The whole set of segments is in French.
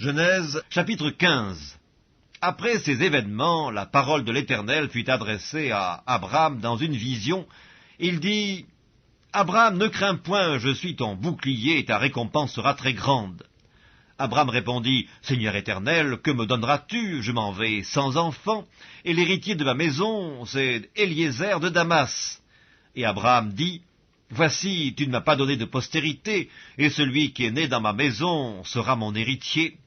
Genèse, chapitre 15. Après ces événements, la parole de l'Éternel fut adressée à Abraham dans une vision. Il dit, « Abraham, ne crains point, je suis ton bouclier et ta récompense sera très grande. » Abraham répondit, « Seigneur Éternel, que me donneras-tu? Je m'en vais sans enfant, et l'héritier de ma maison, c'est Eliezer de Damas. » Et Abraham dit, « Voici, tu ne m'as pas donné de postérité, et celui qui est né dans ma maison sera mon héritier. »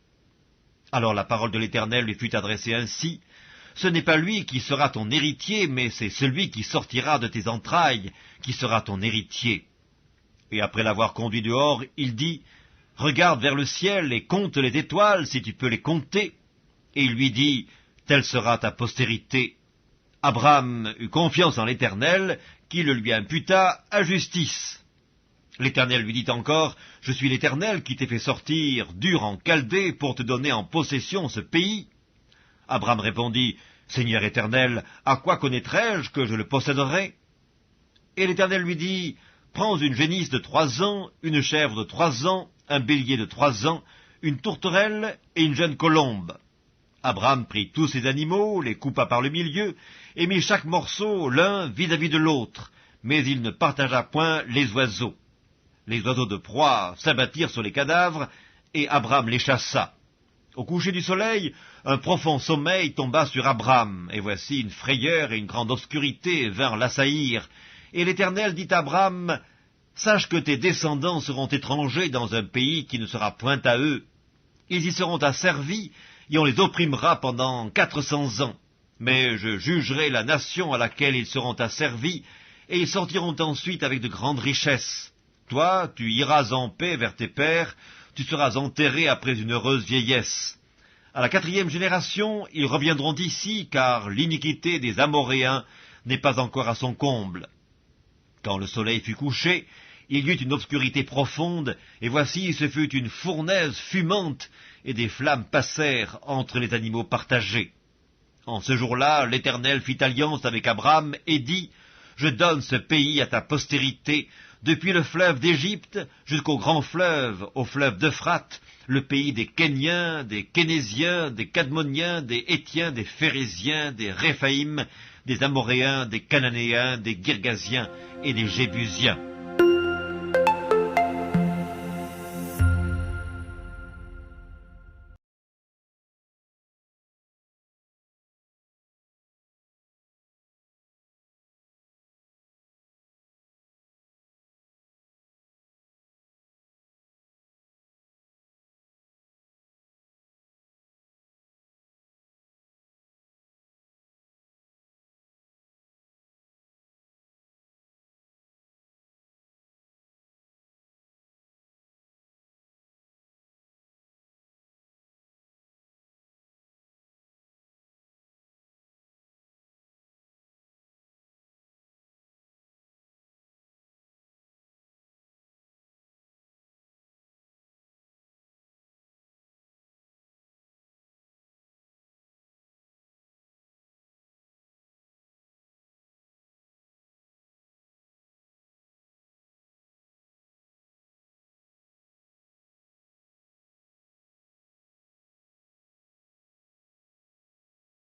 Alors la parole de l'Éternel lui fut adressée ainsi, « Ce n'est pas lui qui sera ton héritier, mais c'est celui qui sortira de tes entrailles qui sera ton héritier. » Et après l'avoir conduit dehors, il dit, « Regarde vers le ciel et compte les étoiles, si tu peux les compter. » Et il lui dit, « Telle sera ta postérité. » Abraham eut confiance en l'Éternel, qui le lui imputa à justice. L'Éternel lui dit encore, « Je suis l'Éternel qui t'ai fait sortir d'Ur en Chaldée pour te donner en possession ce pays. » Abraham répondit, « Seigneur Éternel, à quoi connaîtrai-je que je le posséderai ?» Et l'Éternel lui dit, « Prends une génisse de 3 ans, une chèvre de 3 ans, un bélier de 3 ans, une tourterelle et une jeune colombe. » Abraham prit tous ces animaux, les coupa par le milieu, et mit chaque morceau l'un vis-à-vis de l'autre, mais il ne partagea point les oiseaux. Les oiseaux de proie s'abattirent sur les cadavres, et Abraham les chassa. Au coucher du soleil, un profond sommeil tomba sur Abraham, et voici une frayeur et une grande obscurité vinrent l'assaillir. Et l'Éternel dit à Abraham, « Sache que tes descendants seront étrangers dans un pays qui ne sera point à eux. Ils y seront asservis, et on les opprimera pendant 400 ans. Mais je jugerai la nation à laquelle ils seront asservis, et ils sortiront ensuite avec de grandes richesses. Toi, tu iras en paix vers tes pères, tu seras enterré après une heureuse vieillesse. À la 4e génération, ils reviendront ici, car l'iniquité des Amoréens n'est pas encore à son comble. » Quand le soleil fut couché, il y eut une obscurité profonde, et voici ce fut une fournaise fumante, et des flammes passèrent entre les animaux partagés. En ce jour-là, l'Éternel fit alliance avec Abraham et dit, « Je donne ce pays à ta postérité, depuis le fleuve d'Égypte jusqu'au grand fleuve, au fleuve d'Euphrate, le pays des Kéniens, des Kénésiens, des Cadmoniens, des Hétiens, des Phéréziens, des Réphaïm, des Amoréens, des Cananéens, des Girgasiens et des Jébusiens. »